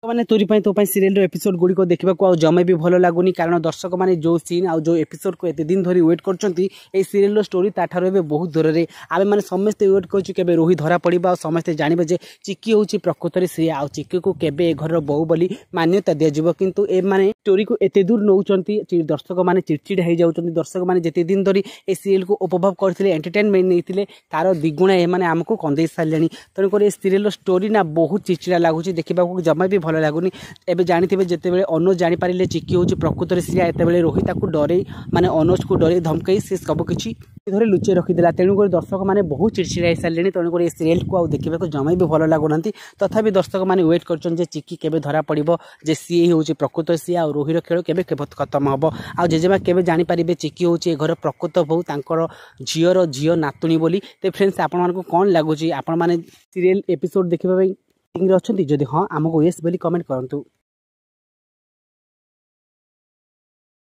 मैंने तोरी तो सीरियल एपिसोड गुड़िक देखा जमे भी भल लगुनि कारण दर्शक मैंने जो सीन आउ जो एपिसोड को एत दिन धरी वेट कर सीरियल स्टोरी ताठार ए बहुत दूर में आम मैंने समस्ते वेट कर रोही धरा पड़ा समस्ते जानवे जे चिक्की हूँ प्रकृत में सी आ चिक्की को केबे ए घर बहु बोली मान्यता दिज्व किंतु ए माने स्टोरी को एत दूर नौ दर्शक मैंने चिड़चिड़ हो जाती दर्शक मैंने जिते दिन धरी ए सीरियल को उपभोग करते एंटरटेनमेंट नहीं तार दिगुणा ए मैंने आमको कंदे सारे तेणुक सीरियल स्टोरी ना बहुत चिड़चिड़ा लगुच देखा जमा भी भल लगुनि एबे जानिथिबे जेतेबेले अनुज जानि पारिले चिक्की होची प्रकृत रे सिया एतेबेले रोही ताकू डरे माने अनुज को डरे धमकई से सब किछि धरे लुचे रखिदेला तेणु कर दर्शक माने बहुत चिड़चिड़ा हो सारे तेणु कर सीरियल को देखा जमा भी भल लगुना तथापि दर्शक मैंने वेट कर चिक्की केबे धरा पड़ो जे सी होची प्रकृत सी आ रोहीर खेल केबे खत्म हम आ जेजेमा केबे जानि पारिबे चिक्की होची ए घर प्रकृत बहु तांकर झीर झील नातुणी बोली ते फ्रेंड्स आपण मानको कोन लागुची आपण माने सीरियल एपिसोड देखिबा अच्छा जदि हाँ आमको येस बोली कमेंट करंतु।